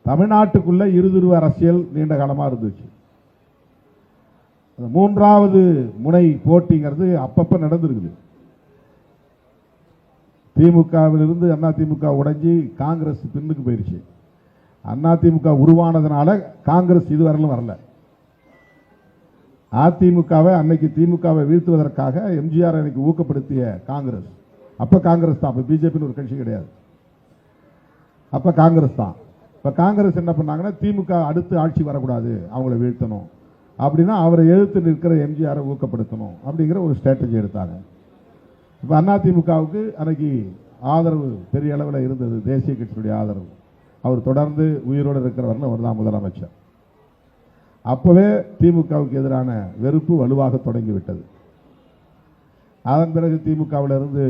தமிழ்நாட்டுக்குள்ள இருதுருவ அரசியல் நீண்ட காலமா இருந்துச்சு. மூன்றாவது முனை போட்டிங்கிறது அப்பப்ப நடந்திருக்குது. திமுகவிலிருந்து அதிமுக உடைஞ்சி காங்கிரஸ் பின்னுக்கு போயிருச்சு. அதிமுக உருவானதுனால காங்கிரஸ் இதுவரையிலும் வரல. அதிமுகவை அன்னைக்கு திமுகவை வீழ்த்துவதற்காக எம்ஜிஆர் அன்னைக்கு ஊக்கப்படுத்திய காங்கிரஸ், அப்ப காங்கிரஸ் தான், பிஜேபி ஒரு கட்சி கிடையாது, அப்ப காங்கிரஸ் தான். இப்ப காங்கிரஸ் என்ன பண்ணாங்கன்னா, திமுக அடுத்து ஆட்சி வரக்கூடாது, அவங்கள வீழ்த்தணும் அப்படின்னா அவரை எதிர்த்து நிற்கிற எம்ஜிஆரை ஊக்கப்படுத்தணும் அப்படிங்கிற ஒரு ஸ்ட்ராட்டஜி எடுத்தாங்க. இப்போ அதிமுகவுக்கு அன்னைக்கு ஆதரவு பெரிய அளவில் இருந்தது, தேசிய கட்சியுடைய ஆதரவு. அவர் தொடர்ந்து உயிரோடு இருக்கிறவர்கள் அவர் தான் முதலமைச்சர். அப்பவே திமுகவுக்கு எதிரான வெறுப்பு வலுவாக தொடங்கிவிட்டது. அதன் பிறகு திமுகவில் இருந்து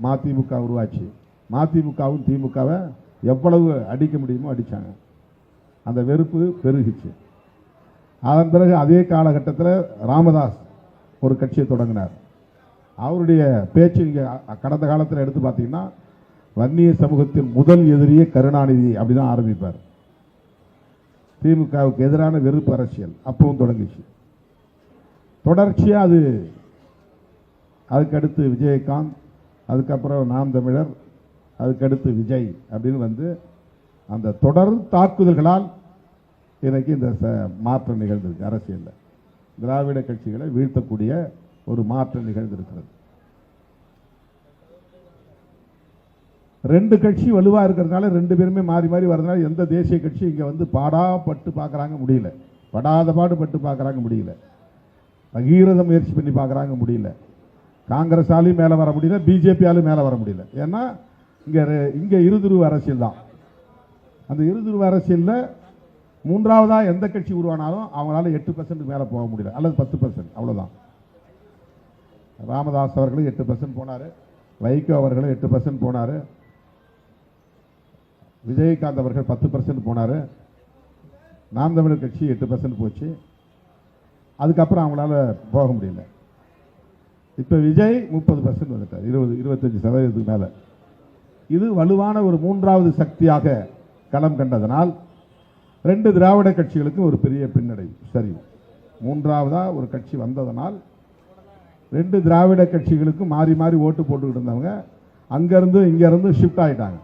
மதிமுக உருவாச்சு. மதிமுகவும் திமுகவை எவ்வளவு அடிக்க முடியுமோ அடித்தாங்க. அந்த வெறுப்பு பெருகிச்சு. அதன் பிறகு அதே காலகட்டத்தில் ராமதாஸ் ஒரு கட்சியை தொடங்கினார். அவருடைய பேச்சு இங்கே கடந்த காலத்தில் எடுத்து பார்த்தீங்கன்னா, வன்னிய சமூகத்தின் முதல் எதிரியே கருணாநிதி அப்படிதான் ஆரம்பிப்பார். திமுகவுக்கு எதிரான வெறுப்பு அரசியல் அப்பவும் தொடங்கிச்சு. தொடர்ச்சியாக அதுக்கடுத்து விஜயகாந்த், அதுக்கப்புறம் நாம் தமிழர், அதுக்கடுத்து விஜய் அப்படின்னு வந்து அந்த தொடர் தாக்குதல்களால் இன்னைக்கு இந்த மாற்றம் நிகழ்ந்திருக்கு. அரசியலில் திராவிட கட்சிகளை வீழ்த்தக்கூடிய ஒரு மாற்றம் நிகழ்ந்திருக்கிறது. ரெண்டு கட்சி வலுவா இருக்கிறதுனால ரெண்டு பேருமே மாறி மாறி வரதுனால எந்த தேசிய கட்சி இங்க வந்து பாடாப்பட்டு பார்க்கறாங்க முடியல, படாத பாடுபட்டு பார்க்கறாங்க முடியல, பகீரத முயற்சி பண்ணி பார்க்கறாங்க முடியல. காங்கிரஸாலையும் மேல வர முடியல, பிஜேபியாலும் மேல வர முடியல. ஏன்னா இங்க இருதுருவ அரசியல் தான். அந்த இருதுருவ அரசியல்ல மூன்றாவதா எந்த கட்சி உருவானாலும் அவங்களால 8% மேல போக முடியல, அல்லது 10%, அவ்வளவுதான். ராமதாஸ் அவர்களும் 8% போனாரு, வைகோ அவர்களும் 8% போனாரு, விஜயகாந்த் அவர்கள் 10% போனாரு, நாம் தமிழர் கட்சி 8% போச்சு. அதுக்கப்புறம் அவங்களால போக முடியல. இப்ப விஜய் 30% வந்துட்டார், 20-25% மேல. இது வலுவான ஒரு மூன்றாவது சக்தியாக களம் கண்டதனால் ரெண்டு திராவிட கட்சிகளுக்கு ஒரு பெரிய பின்னடைவு. சரி, மூன்றாவதா ஒரு கட்சி வந்ததனால் ரெண்டு திராவிட கட்சிகளுக்கு மாறி மாறி ஓட்டு போட்டு இருந்தவங்க அங்கிருந்து இங்க இருந்து ஷிஃப்ட் ஆயிட்டாங்க.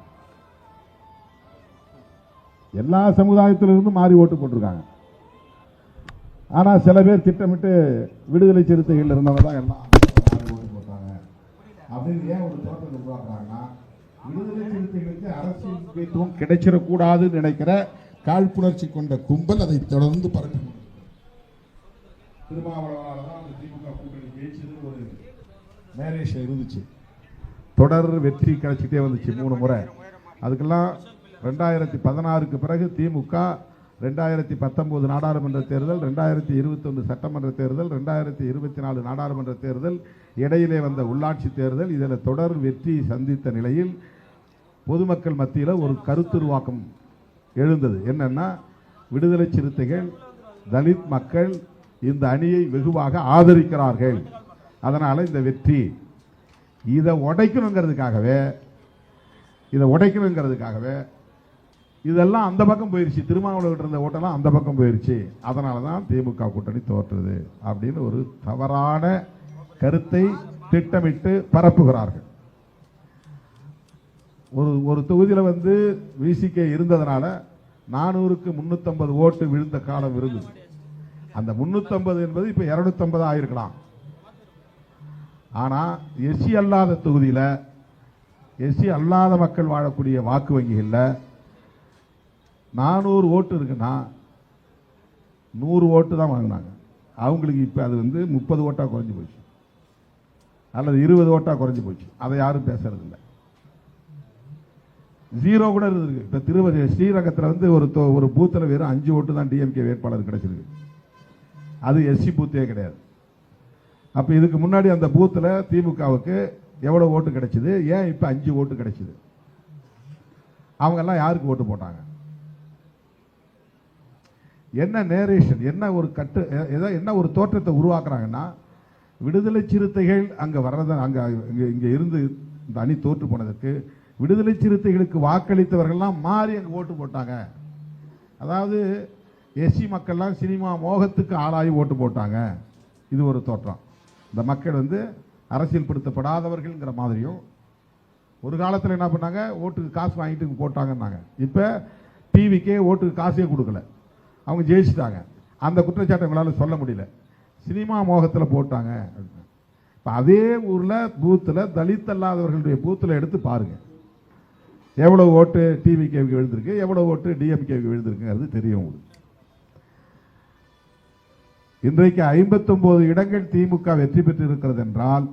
எல்லா சமுதாயத்திலிருந்து மாறி ஓட்டு போட்டிருக்காங்க. ஆனா சில பேர் திட்டமிட்டு விடுதலை சிறுத்தைகள் இருந்தவங்க தான் எல்லாம் ஓட்டு போட்டாங்க அப்படின்னு ஏன் ஒரு தோற்றத்தை உருவாக்குறாங்கன்னா, விடுதலை சிறுத்தைகளுக்கு அரசியல் முக்கியத்துவம் கிடைச்சிடக்கூடாதுன்னு நினைக்கிற காழ்ப்புணர்ச்சி கொண்ட கும்பல் அதை தொடர்ந்து பரப்பி திருமாவளவனால்தான் திமுக கூட்டணி ஜெயிச்சது ஒரு மேரேஜ் இருந்துச்சு. தொடர் வெற்றி கிடைச்சிட்டே வந்துச்சு 3 முறை. அதுக்கெல்லாம் 2016க்கு பிறகு திமுக 2019 நாடாளுமன்ற தேர்தல், 2021 சட்டமன்ற தேர்தல், 2024 நாடாளுமன்ற தேர்தல், இடையிலே வந்த உள்ளாட்சி தேர்தல், இதில் தொடர் வெற்றி சந்தித்த நிலையில் பொதுமக்கள் மத்தியில் ஒரு கருத்துருவாக்கம் எழுந்தது. என்னன்னா, விடுதலை சிறுத்தைகள், தலித் மக்கள் இந்த அணியை வெகுவாக ஆதரிக்கிறார்கள், அதனால இந்த வெற்றி. இதை உடைக்கணுங்கிறதுக்காகவே இதெல்லாம் அந்த பக்கம் போயிருச்சு. திருமாவளவன் இருந்த ஓட்டெல்லாம் அந்த பக்கம் போயிருச்சு. அதனால தான் திமுக கூட்டணி தோற்றுது அப்படின்னு ஒரு தவறான கருத்தை திட்டமிட்டு பரப்புகிறார்கள். ஒரு தொகுதியில் வந்து விசிக இருந்ததனால 400க்கு 350 ஓட்டு விழுந்த காலம் இருந்தது. அந்த 350 என்பது இப்ப 250 ஆயிருக்கலாம். ஆனா எஸ்சி அல்லாத தொகுதியில, எஸ்சி அல்லாத மக்கள் வாழக்கூடிய வாக்கு வங்கிகள்ல 400 ஓட்டு இருக்குன்னா 100 ஓட்டு தான் வாங்கினாங்க. அவங்களுக்கு இப்ப அது வந்து 30 ஓட்டா குறைஞ்சு போச்சு, அல்லது 20 ஓட்டா குறைஞ்சு போச்சு. அதை யாரும் பேசுறது இல்லை. 0 கூட இருக்கு. இப்ப திருவதி ஸ்ரீரங்கத்தில் வந்து ஒரு பூத்துல வெறும் 5 ஓட்டு தான் டிஎம்கே வேட்பாளர் கிடைச்சிருக்கு. அது எஸ்சி பூத்தே கிடையாது. அப்ப இதுக்கு முன்னாடி அந்த பூத்துல திமுகவுக்கு எவ்வளவு ஓட்டு கிடைச்சது, ஏன் இப்ப 5 ஓட்டு கிடைச்சது? அவங்க எல்லாம் யாருக்கு ஓட்டு போட்டாங்க? என்ன நேரேஷன், என்ன ஒரு என்ன ஒரு தோற்றத்தை உருவாக்குறாங்கன்னா, விடுதலை சிறுத்தைகள் அங்க வர்றத இங்க இருந்து இந்த அணி தோற்று போனதற்கு விடுதலை சிறுத்தைகளுக்கு வாக்களித்தவர்கள்லாம் மாறி அங்க ஓட்டு போட்டாங்க அதாவது எஸ்சி மக்கள்லாம் சினிமா மோகத்துக்கு ஆளாகி ஓட்டு போட்டாங்க, இது ஒரு தோற்றம். இந்த மக்கள் வந்து அரசியல் படுத்தப்படாதவர்கள்ங்கிற மாதிரியும், ஒரு காலத்தில் என்ன பண்ணாங்க, ஓட்டுக்கு காசு வாங்கிட்டு போட்டாங்கன்னாங்க. இப்போ டிவிக்கே ஓட்டுக்கு காசே கொடுக்கல, அவங்க ஜெயிச்சுட்டாங்க. அந்த குற்றச்சாட்டை எங்களால் சொல்ல முடியல. சினிமா மோகத்தில் போட்டாங்க. இப்போ அதே ஊரில் பூத்தில் தலித் அல்லாதவர்களுடைய பூத்தில் எடுத்து பாருங்கள், எவ்வளோ ஓட்டு டிவிகேவுக்கு விழுந்திருக்கு, எவ்வளோ ஓட்டு டிஎம்கேவுக்கு விழுந்திருக்குங்கிறது தெரியும் உங்களுக்கு. இன்றைக்கு 59 இடங்கள் திமுக வெற்றி பெற்று இருக்கிறது என்றால்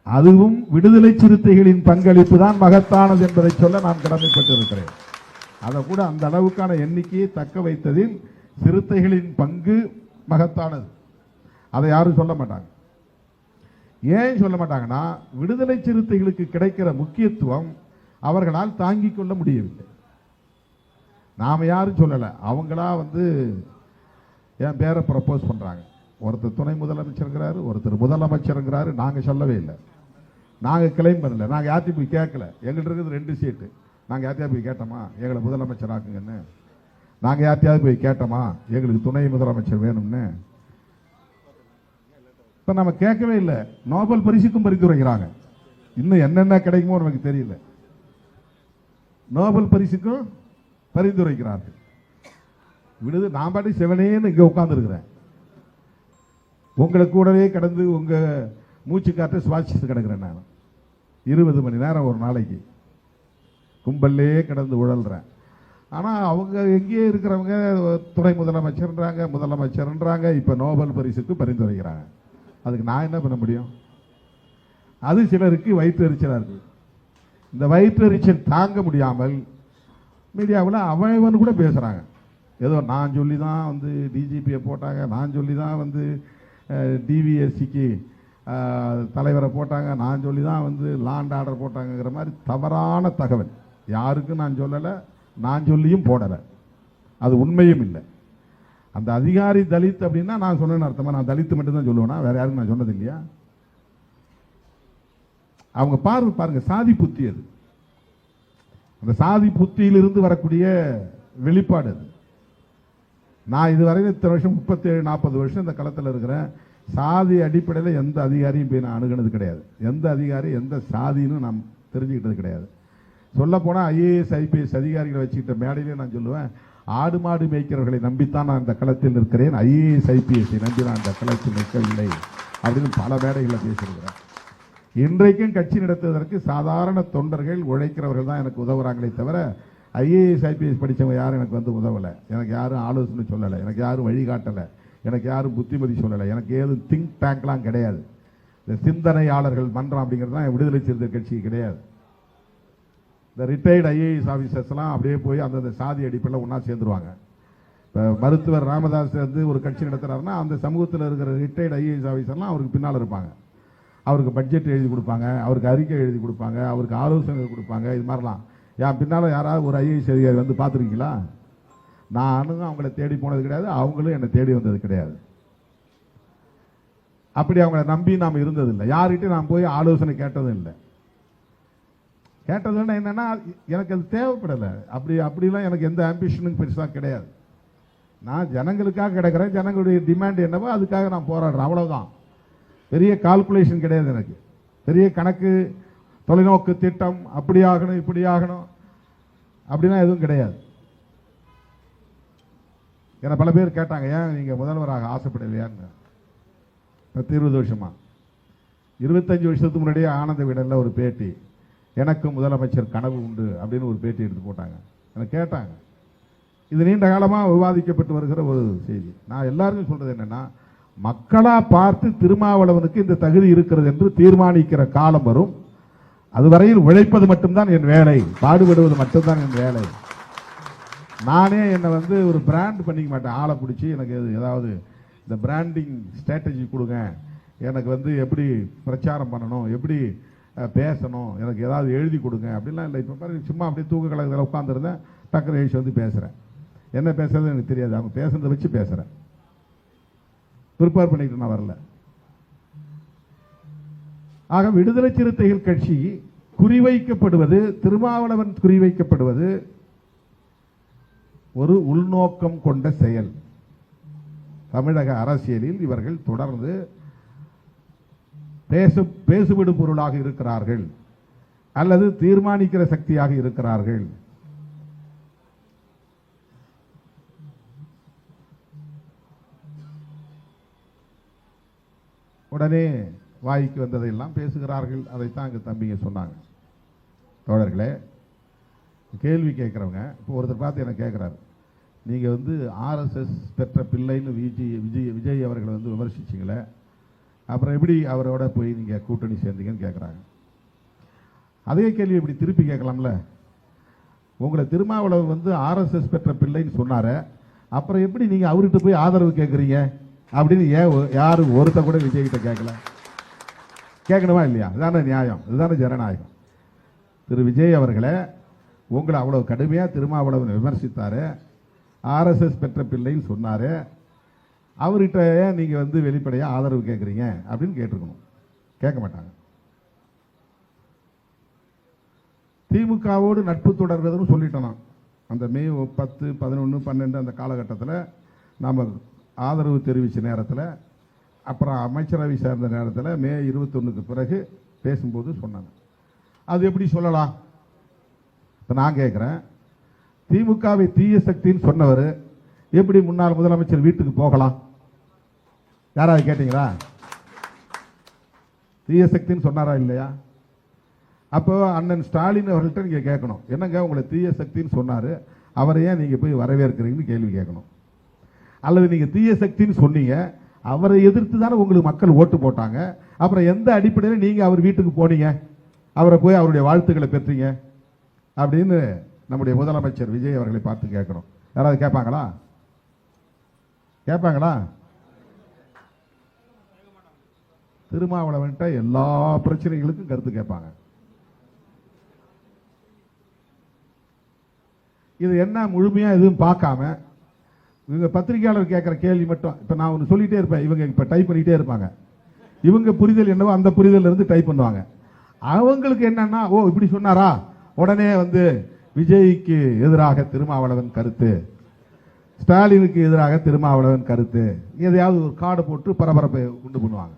அதுவும் விடுதலை சிறுத்தைகளின் பங்களிப்பு தான் மகத்தானது என்பதை சொல்ல நான் கடமைப்பட்டிருக்கிறேன். அதை கூட அந்த அளவுக்கான எண்ணிக்கையை தக்க வைத்ததில் சிறுத்தைகளின் பங்கு மகத்தானது. அதை யாரும் சொல்ல மாட்டாங்க. ஏன் சொல்ல மாட்டாங்கன்னா, விடுதலை சிறுத்தைகளுக்கு கிடைக்கிற முக்கியத்துவம் அவர்களால் தாங்கிக் கொள்ள முடியவில்லை. நாம யாரும் சொல்லலை, அவங்களா வந்து என் பேரை ப்ரப்போஸ் பண்றாங்க. ஒருத்தர் துணை முதலமைச்சருங்கிறாரு, ஒருத்தர் முதலமைச்சருங்கிறாரு. நாங்க சொல்லவே இல்லை, நாங்க கிளைம் பண்ணல, நாங்க யார்த்தையும் போய் கேட்கல. எங்கள்கிட்ட இருக்குது 2 சீட்டு. நாங்க யார்த்தையா போய் கேட்டோமா எங்களை முதலமைச்சர் ஆக்குங்கன்னு? நாங்க யார்த்தையாவது போய் கேட்டோமா எங்களுக்கு துணை முதலமைச்சர் வேணும்னு? இப்ப நம்ம கேட்கவே இல்லை. நோபல் பரிசுக்கும் பரிந்துரைக்கிறாங்க. இன்னும் என்னென்ன கிடைக்குமோ நமக்கு தெரியல. நோபல் பரிசுக்கும் பரிந்துரைக்கிறார்கள். விடுது நான் பாட்டி செவனேன்னு இங்க உட்கார்ந்து இருக்கிறேன். உங்களுக்கு கூடவே கடந்து உங்க மூச்சு காற்று சுவாசித்து கிடக்கிறேன். நான் 20 மணி நேரம் ஒரு நாளைக்கு கும்பல்லே கடந்து உழல்றேன். ஆனா அவங்க எங்கேயே இருக்கிறவங்க துணை முதலமைச்சர்ன்றாங்க, இப்ப நோபல் பரிசுக்கு பரிந்துரைக்கிறாங்க. அதுக்கு நான் என்ன பண்ண முடியும்? அது சிலருக்கு வயிற்றெரிச்சலா இருக்கு. இந்த வயிற்றெரிச்சல் தாங்க முடியாமல் மீடியாவில் அவன் கூட பேசுறாங்க. ஏதோ நான் சொல்லி தான் வந்து டிஜிபியை போட்டாங்க, நான் சொல்லி தான் வந்து டிவிஎஸ்சிக்கு தலைவரை போட்டாங்க, நான் சொல்லி தான் வந்து லாண்ட் ஆர்டர் போட்டாங்கிற மாதிரி தவறான தகவல். யாருக்கும் நான் சொல்லலை, நான் சொல்லியும் போடலை, அது உண்மையும் இல்லை. அந்த அதிகாரி தலித் அப்படின்னா நான் சொன்னேன்னு அர்த்தமா? நான் தலித்து மட்டும்தான் சொல்லுவேன்னா, வேற யாருக்கும் நான் சொன்னது இல்லையா? அவங்க பாருங்க சாதி புத்தி. அது அந்த சாதி புத்தியிலிருந்து வரக்கூடிய வெளிப்பாடு அது. நான் இதுவரை இத்தனை வருஷம் 37-40 வருஷம் இந்த களத்தில் இருக்கிறேன். சாதி அடிப்படையில் எந்த அதிகாரியும் போய் நான் அணுகினது கிடையாது. எந்த அதிகாரி எந்த சாதின்னு நான் தெரிஞ்சுக்கிட்டது கிடையாது. சொல்ல போனால் ஐஏஎஸ் ஐபிஎஸ் அதிகாரிகளை வச்சுக்கிட்ட மேடையிலே நான் சொல்லுவேன், ஆடு மாடு மேய்க்கிறவர்களை நம்பித்தான் நான் இந்த களத்தில் இருக்கிறேன், ஐஏஎஸ் ஐபிஎஸ்ஐ நம்பி நான் இந்த களத்தில் நிற்கவில்லை அப்படின்னு பல மேடைகளில் பேசியிருக்கிறேன். இன்றைக்கும் கட்சி நடத்துவதற்கு சாதாரண தொண்டர்கள் உழைக்கிறவர்கள் தான் எனக்கு உதவுறாங்களே தவிர ஐஏஎஸ் ஐபிஎஸ் படித்தவங்க யாரும் எனக்கு வந்து உதவலை. எனக்கு யாரும் ஆலோசனை சொல்லலை, எனக்கு யாரும் வழிகாட்டலை, எனக்கு யாரும் புத்திமதி சொல்லலை, எனக்கு ஏதும் திங்க் டேங்க்லாம் கிடையாது. இந்த சிந்தனையாளர்கள் மன்றம் அப்படிங்கிறது தான் விடுதலை சிறுத்தை கட்சி கிடையாது. இந்த ரிட்டையர்டு ஐஏஎஸ் ஆஃபீஸர்ஸ்லாம் அப்படியே போய் அந்தந்த சாதி அடிப்படையில் ஒன்றா சேர்ந்துருவாங்க. இப்போ மருத்துவர் ராமதாஸ் வந்து ஒரு கட்சி நடத்துகிறாருன்னா அந்த சமூகத்தில் இருக்கிற ரிட்டையர்டு ஐஏஎஸ் ஆஃபீஸர்லாம் அவருக்கு பின்னால் இருப்பாங்க. அவருக்கு பட்ஜெட் எழுதி கொடுப்பாங்க, அவருக்கு அறிக்கை எழுதி கொடுப்பாங்க, அவருக்கு ஆலோசனை கொடுப்பாங்க. இது மாதிரிலாம் என் பின்னால் யாராவது ஒரு ஐஏஎஸ் அதிகாரி வந்து பார்த்துருக்கீங்களா? நானும் அவங்கள தேடி போனது கிடையாது, அவங்களும் என்னை தேடி வந்தது கிடையாது. அப்படி அவங்கள நம்பி நாம் இருந்ததில்லை. யார்கிட்டையும் நான் போய் ஆலோசனை கேட்டதும் இல்லை. கேட்டதுன்னா என்னன்னா, எனக்கு அது தேவைப்படலை. அப்படிலாம் எனக்கு எந்த ஆம்பிஷனும் பெருசாக கிடையாது. நான் ஜனங்களுக்காக கிடக்கிறேன், ஜனங்களுடைய டிமாண்ட் என்னவோ அதுக்காக நான் போராடுறேன், அவ்வளவுதான். பெரிய கால்குலேஷன் கிடையாது எனக்கு. பெரிய கணக்கு தொலைநோக்கு திட்டம் அப்படி ஆகணும் இப்படி ஆகணும் அப்படின்னா எதுவும் கிடையாது. ஏன்னா பல பேர் கேட்டாங்க, ஏன் நீங்க முதல்வராக ஆசைப்படலையான்னு. 10-20 வருஷமா 25 வருஷத்துக்கு முன்னாடியே ஆனந்த விடல ஒரு பேட்டி, எனக்கு முதலமைச்சர் கனவு உண்டு அப்படின்னு ஒரு பேட்டி எடுத்து போட்டாங்க. எனக்கு கேட்டாங்க. இது நீண்ட காலமாக விவாதிக்கப்பட்டு வருகிற ஒரு செய்தி. நான் எல்லாருக்கும் சொல்றது என்னன்னா, மக்களா பார்த்து திருமாவளவனுக்கு இந்த தகுதி இருக்கிறது என்று தீர்மானிக்கிற காலம் வரும். அதுவரையில் உழைப்பது மட்டும்தான் என் வேலை, பாடுபடுவது மட்டும்தான் என் வேலை. நானே என்னை வந்து ஒரு பிராண்ட் பண்ணிக்க மாட்டேன். ஆளை பிடிச்சி எனக்கு ஏதாவது இந்த பிராண்டிங் ஸ்ட்ராட்டஜி கொடுங்க, எனக்கு வந்து எப்படி பிரச்சாரம் பண்ணணும், எப்படி பேசணும், எனக்கு ஏதாவது எழுதி கொடுங்க அப்படின்லாம் இல்லை. இப்போ பாருங்க, சும்மா அப்படியே தூக்க கலகத்தில் உட்காந்துருந்தேன், டக்குனு எழுச்சி வந்து பேசுகிறேன். என்ன பேசுறது எனக்கு தெரியாது, அவங்க பேசுறதை வச்சு பேசுகிறேன். ப்ரிப்பேர் பண்ணிக்கிட்டு நான் வரல. ஆக விடுதலை சிறுத்தைகள் கட்சி குறிவைக்கப்படுவது, திருமாவளவன் குறிவைக்கப்படுவது ஒரு உள்நோக்கம் கொண்ட செயல். தமிழக அரசியலில் இவர்கள் தொடர்ந்து பேசுவிடும் பொருளாக இருக்கிறார்கள் அல்லது தீர்மானிக்கிற சக்தியாக இருக்கிறார்கள். உடனே வாய்க்கு வந்ததையெல்லாம் பேசுகிறார்கள். அதைத்தான் எங்கள் தம்பிங்க சொன்னாங்க. தோழர்களே, கேள்வி கேட்குறவங்க இப்போ ஒருத்தர் பார்த்து என்ன கேட்குறாரு, நீங்கள் வந்து ஆர்எஸ்எஸ் பெற்ற பிள்ளைன்னு விஜய் அவர்களை வந்து விமர்சிச்சிங்களே, அப்புறம் எப்படி அவரோட போய் நீங்கள் கூட்டணி சேர்ந்தீங்கன்னு கேட்குறாங்க. அதே கேள்வி இப்படி திருப்பி கேட்கலாம்ல, உங்களை திருமாவளவன் வந்து ஆர்எஸ்எஸ் பெற்ற பிள்ளைன்னு சொன்னார, அப்புறம் எப்படி நீங்கள் அவர்கிட்ட போய் ஆதரவு கேட்குறீங்க அப்படின்னு யாரும் ஒருத்த கூட விஜய் கிட்ட கேட்கல? கேட்கணுமா இல்லையா? இதுதானே நியாயம், இதுதானே ஜனநாயகம். திரு விஜய் அவர்களே, உங்களை அவ்வளவு கடுமையாக திருமாவளவன் விமர்சித்தாரு, ஆர்எஸ்எஸ் பெற்ற பிள்ளைன்னு சொன்னாரு, அவர்கிட்ட நீங்க வந்து வெளிப்படையாக ஆதரவு கேட்குறீங்க அப்படின்னு கேட்டிருக்கணும். கேட்க மாட்டாங்க. திமுகவோடு நட்பு தொடர்வதுன்னு சொல்லிட்டோம். அந்த மே 10, 11, 12 அந்த காலகட்டத்தில் நாம் ஆதரவு தெரிவித்த நேரத்தில், அப்புறம் அமைச்சரவை சேர்ந்த நேரத்தில் மே 21க்கு பிறகு பேசும்போது சொன்னாங்க. அது எப்படி சொல்லலாம்? இப்போ நான் கேட்குறேன், திமுகவை தீய சக்தின்னு சொன்னவர் எப்படி முன்னாள் முதலமைச்சர் வீட்டுக்கு போகலாம்? யாராவது கேட்டீங்களா? தீய சக்தின்னு சொன்னாரா இல்லையா? அப்போ அண்ணன் ஸ்டாலின் அவர்கள்ட்ட நீங்க கேட்கணும், என்னங்க உங்களை தீய சக்தின்னு சொன்னாரு, அவரை ஏன் நீங்க போய் வரவேற்கிறீங்கன்னு கேள்வி கேட்கணும். அல்லது நீங்க தீய சக்தின்னு சொன்னீங்க, அவரை எதிர்த்து தானே உங்களுக்கு மக்கள் ஓட்டு போட்டாங்க, அப்புறம் எந்த அடிப்படையில் நீங்க அவர் வீட்டுக்கு போனீங்க, அவரை போய் அவருடைய வாழ்த்துக்களை பெற்றீங்க அப்படின்னு நம்முடைய முதலமைச்சர் விஜய் அவர்களை பார்த்து கேட்கணும். யாராவது கேட்பாங்களா? கேட்பாங்களா? திருமாவளவன்ட்ட எல்லா பிரச்சனைகளுக்கும் கருத்து கேட்பாங்க. இது என்ன முழுமையா எதுவும் பார்க்காம இவங்க பத்திரிகையாளர் கேட்கிற கேள்வி மட்டும். இப்ப நான் ஒன்று சொல்லிட்டே இருப்பேன், இவங்க இப்ப டைப் பண்ணிட்டே இருப்பாங்க. இவங்க புரிதல் என்னவோ அந்த புரிதல் இருந்து டைப் பண்ணுவாங்க. அவங்களுக்கு என்னன்னா, ஓ இப்படி சொன்னாரா, உடனே வந்து விஜய்க்கு எதிராக திருமாவளவன் கருத்து, ஸ்டாலினுக்கு எதிராக திருமாவளவன் கருத்து, எதையாவது ஒரு கார்டு போட்டு பரபரப்பை உண்டு பண்ணுவாங்க.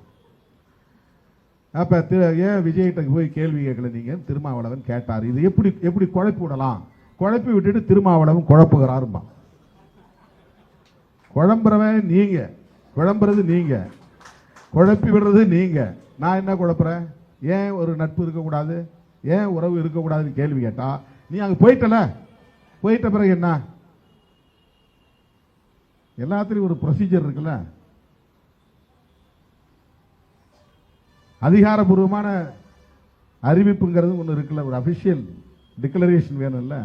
அப்ப ஏன் விஜய்கிட்ட போய் கேள்வி கேட்கல நீங்க? திருமாவளவன் கேட்டார். இது எப்படி குழப்பி விடலாம்? குழப்பி விட்டுட்டு திருமாவளவன் குழப்புகிறாருமா. குழம்புறவன் நீங்க, குழம்புறது நீங்க, குழப்பி விடுறது நீங்க. நான் என்ன குழப்புறேன்? ஏன் ஒரு நட்பு இருக்கக்கூடாது, ஏன் உறவு இருக்கக்கூடாதுன்னு கேள்வி கேட்டா, நீ அங்க போயிட்டல, போயிட்ட பிறகு என்ன? எல்லாத்திலையும் ஒரு ப்ரொசீஜர் இருக்குல்ல, அதிகாரபூர்வமான அறிவிப்புங்கிறது ஒன்று இருக்குல்ல, ஒரு அபிஷியல் டிக்ளரேஷன் வேணும்ல.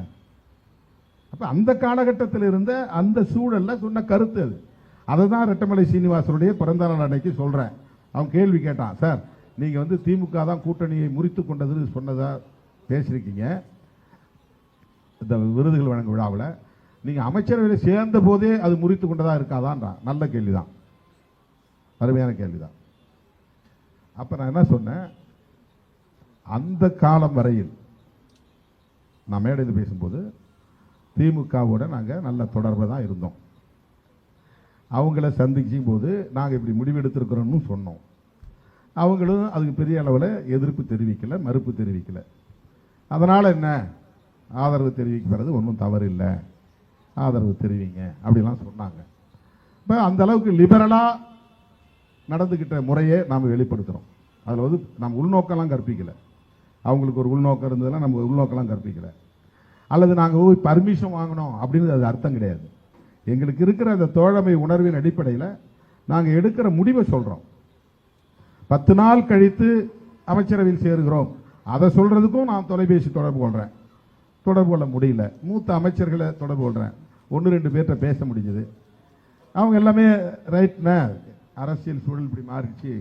அப்ப அந்த காலகட்டத்தில் இருந்த அந்த சூழல்ல சொன்ன கருத்து அது. அதை தான் ரெட்டமலை சீனிவாசனுடைய பிறந்த நாள் அன்னைக்கு சொல்றேன். அவன் கேள்வி கேட்டான், சார் நீங்க வந்து திமுக தான் கூட்டணியை முறித்து கொண்டதுன்னு சொன்னதா பேசியிருக்கீங்க இந்த விருதுகள் வழங்கும் விழாவில், நீங்க அமைச்சரவையில் சேர்ந்த போதே அது முறித்து கொண்டதா இருக்காதான்றான். நல்ல கேள்விதான், அருமையான கேள்விதான். அப்ப நான் என்ன சொன்னேன், அந்த காலம் வரையில் நான் மேடையில் பேசும்போது திமுகவோட நாங்கள் நல்ல தொடர்பு தான் இருந்தோம். அவங்கள சந்திக்கும் போது நாங்கள் இப்படி முடிவெடுத்திருக்கிறோம்னு சொன்னோம். அவங்களும் அதுக்கு பெரிய அளவில் எதிர்ப்பு தெரிவிக்கல, மறுப்பு தெரிவிக்கல. அதனால என்ன, ஆதரவு தெரிவிக்கிறது ஒன்றும் தவறு இல்லை, ஆதரவு தெரிவிங்க அப்படிலாம் சொன்னாங்க. இப்போ அந்த அளவுக்கு லிபரலாக நடந்துக்கிட்ட முறையை நாம் வெளிப்படுத்துகிறோம். அதில் வந்து நம்ம உள்நோக்கெல்லாம் கற்பிக்கல. அவங்களுக்கு ஒரு உள்நோக்கம் இருந்ததுன்னா நம்ம உள்நோக்கெல்லாம் கற்பிக்கல. அல்லது நாங்கள் போய் பர்மிஷன் வாங்கணும் அப்படின்னு அது அர்த்தம் கிடையாது. எங்களுக்கு இருக்கிற அந்த தோழமை உணர்வின் அடிப்படையில் நாங்கள் எடுக்கிற முடிவை சொல்கிறோம். 10 நாள் கழித்து அமைச்சரவையில் சேருகிறோம், அதை சொல்றதுக்கும் நான் தொலைபேசி தொடர்பு கொள்றேன். தொடர்பு கொள்ள முடியல. மூத்த அமைச்சர்களை தொடர்பு கொள்றேன், 1-2 பேர்கிட்ட பேச முடிஞ்சது. அவங்க எல்லாமே ரைட்னா, அரசியல் சூழல் இப்படி மாறிச்சு,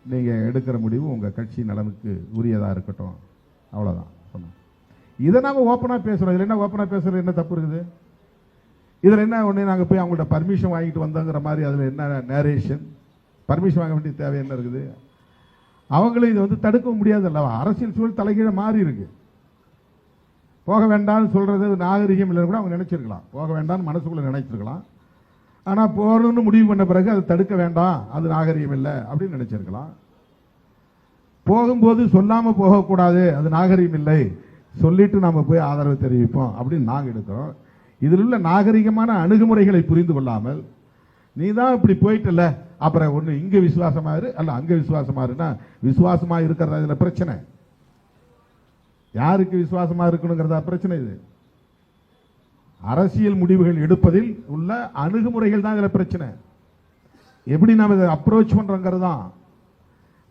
நீங்கள் எடுக்கிற முடிவு உங்கள் கட்சி நலனுக்கு உரியதாக இருக்கட்டும், அவ்வளோதான் சொன்னோம். இதை நாங்கள் ஓப்பனாக பேசுகிறோம். இதில் என்ன ஓப்பனாக பேசுகிறது, என்ன தப்பு இருக்குது? இதில் என்ன ஒன்று நாங்கள் போய் அவங்கள்ட்ட பர்மிஷன் வாங்கிட்டு வந்தோங்கிற மாதிரி அதில் என்ன நேரேஷன்? பர்மிஷன் வாங்க வேண்டிய தேவை என்ன இருக்குது? அவங்களும் இதை வந்து தடுக்க முடியாது அல்லவா? அரசியல் சூழல் தலைகீழ மாறி இருக்கு. போக வேண்டாம்னு சொல்றது நாகரிகம் இல்லைன்னு கூட அவங்க நினைச்சிருக்கலாம், போக வேண்டாம்னு மனசுக்குள்ள நினைச்சிருக்கலாம். ஆனா போறணும்னு முடிவு பண்ண பிறகு அதை தடுக்க வேண்டாம், அது நாகரிகம் இல்லை அப்படின்னு நினைச்சிருக்கலாம். போகும்போது சொல்லாம போகக்கூடாது, அது நாகரிகம் இல்லை, சொல்லிட்டு நாம போய் ஆதரவு தெரிவிப்போம் அப்படின்னு நாங்க எடுக்கிறோம். இதில் உள்ள நாகரிகமான அணுகுமுறைகளை புரிந்து கொள்ளாமல் நீ தான் இப்படி போயிட்டல, அப்புறம் ஒண்ணு இங்க விசுவாசமா இரு அல்ல அங்க விசுவாசமா இருன்னா விசுவாசமா இருக்கிறதா இதுல பிரச்சனை. யாருக்கு விசுவாசமா இருக்கணுங்கிறதா பிரச்சனை. இது அரசியல் முடிவுகள் எடுப்பதில் உள்ள அணுகுமுறைகள் தான் இதுல பிரச்சனை. எப்படி நாம இதை அப்ரோச் பண்றோங்கிறது தான்.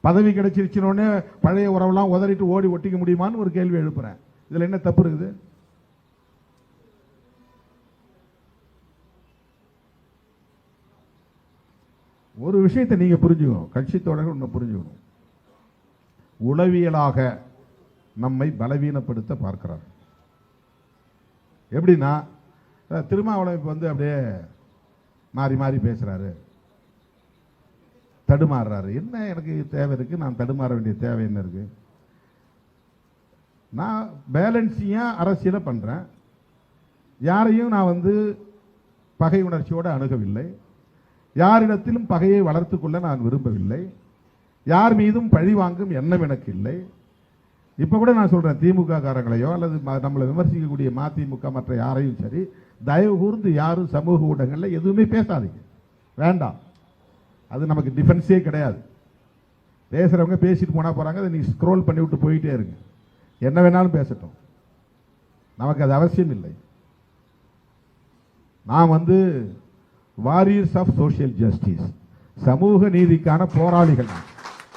பதவி கிடைச்சிருச்சுனோடனே பழைய உறவெல்லாம் உதறிட்டு ஓடி ஒட்டிக்க முடியுமான்னு ஒரு கேள்வி எழுப்புறேன். இதுல என்ன தப்பு இருக்குது? ஒரு விஷயத்தை நீங்க புரிஞ்சுக்கணும், கட்சி தோழர்கள் ஒன்று புரிஞ்சுக்கணும். உளவியலாக நம்மை பலவீனப்படுத்த பார்க்கிறார். எப்படின்னா திருமாவளவன் இப்ப வந்து அப்படியே மாறி மாறி பேசுறாரு, தடுமாறுறாரு. என்ன எனக்கு தேவை இருக்கு, நான் தடுமாற வேண்டிய தேவை என்ன இருக்கு? நான் பேலன்ஸியா அரசியலை பண்றேன். யாரையும் நான் வந்து பகை உணர்ச்சியோடு அணுகவில்லை, யாரிடத்திலும் பகையை வளர்த்துக் கொள்ள நான் விரும்பவில்லை, யார் மீதும் பழி வாங்கும் எண்ணம் எனக்கு இல்லை. இப்ப கூட நான் சொல்றேன், திமுக காரங்களையோ அல்லது நம்மளை விமர்சிக்கக்கூடிய மதிமுக மற்ற யாரையும் சரி, தயவு கூர்ந்து யாரும் சமூக ஊடகங்கள்ல எதுவுமே பேசாதீங்க, வேண்டாம். அது நமக்கு டிஃபென்ஸே கிடையாது. பேசுறவங்க பேசிட்டு போனா போறாங்க, அதை நீ ஸ்க்ரோல் பண்ணி விட்டு போயிட்டே இருங்க, என்ன வேணாலும் பேசட்டும், நமக்கு அது அவசியம் இல்லை. நான் வந்து வாரியர்ஸ் ஆஃப் சோசியல் ஜஸ்டிஸ், சமூக நீதிக்கான போராளிகள்,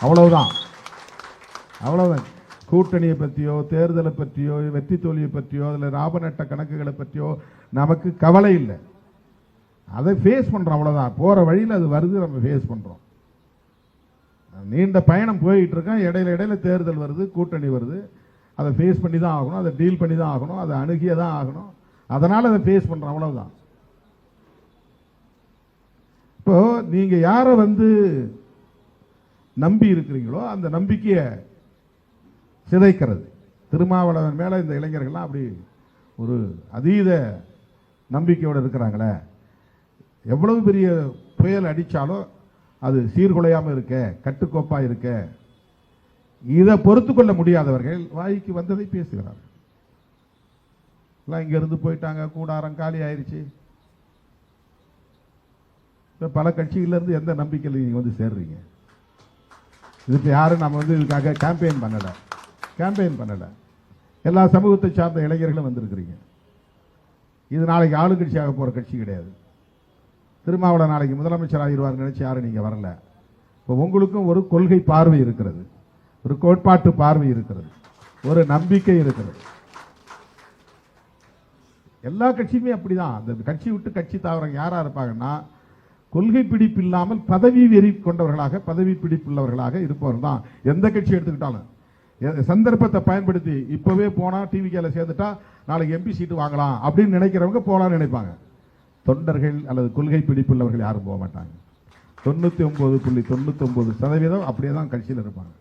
அவ்வளவுதான் அவ்வளவுதான். கூட்டணியை பற்றியோ தேர்தலை பற்றியோ வெற்றி தோல்வியை பற்றியோ அதில் லாபநட்ட கணக்குகளை பற்றியோ நமக்கு கவலை இல்லை. அதை ஃபேஸ் பண்றோம், அவ்வளவுதான். போற வழியில் அது வருது, நம்ம ஃபேஸ் பண்றோம். நீண்ட பயணம் போயிட்டு இருக்கோம், இடையில இடையில தேர்தல் வருது, கூட்டணி வருது, அதை ஃபேஸ் பண்ணி தான் ஆகணும், அதை டீல் பண்ணி தான் ஆகணும், அதை அணுகிய தான் ஆகணும். அதனால அதை ஃபேஸ் பண்றோம், அவ்வளவுதான். இப்போ நீங்க யாரை வந்து நம்பி இருக்கிறீங்களோ அந்த நம்பிக்கையை சிதைக்கிறது. திருமாவளவன் மேல இந்த இளைஞர்கள்லாம் அப்படி ஒரு அதீத நம்பிக்கையோடு இருக்கிறாங்களே, எவ்வளவு பெரிய புயல் அடிச்சாலும் அது சீர்குலையாம இருக்க, கட்டுக்கோப்பா இருக்க, இதை பொறுத்து கொள்ள முடியாதவர்கள் வாய்க்கு வந்ததை பேசுகிறார்கள். இங்க இருந்து போயிட்டாங்க, கூடாரம் காலி ஆயிருச்சு. பல கட்சியில இருந்து எந்த நம்பிக்கையில் நீங்க வந்து சேர்றீங்க? இதுக்கு யாரும் நம்ம வந்து இதுக்காக கேம்பெயின் பண்ணல. எல்லா சமூகத்தை சார்ந்த இளைஞர்களும் வந்திருக்கிறீங்க. இது நாளைக்கு ஆளுங்கட்சியாக போற கட்சி கிடையாது. திருமாவளவன் நாளைக்கு முதலமைச்சர் ஆகிடுவார் நினைச்சு யாரும் நீங்க வரல. இப்போ உங்களுக்கும் ஒரு கொள்கை பார்வை இருக்கிறது, ஒரு கோட்பாட்டு பார்வை இருக்கிறது, ஒரு நம்பிக்கை இருக்கிறது. எல்லா கட்சியுமே அப்படிதான். அந்த கட்சி விட்டு கட்சி தாவறவங்க யாரா இருப்பாங்கன்னா, கொள்கை பிடிப்பு இல்லாமல் பதவி வெறி கொண்டவர்களாக, பதவி பிடிப்புள்ளவர்களாக இருப்பவர் தான். எந்த கட்சி எடுத்துக்கிட்டாலும் சந்தர்ப்பத்தை பயன்படுத்தி இப்பவே போனா டிவிக்கேல சேர்ந்துட்டா நாளைக்கு எம்பி சீட்டு வாங்கலாம் அப்படின்னு நினைக்கிறவங்க போலான்னு நினைப்பாங்க. தொண்டர்கள் அல்லது கொள்கை பிடிப்புள்ளவர்கள் யாரும் போக மாட்டாங்க. 99.99% அப்படியே தான் கட்சியில் இருப்பாங்க.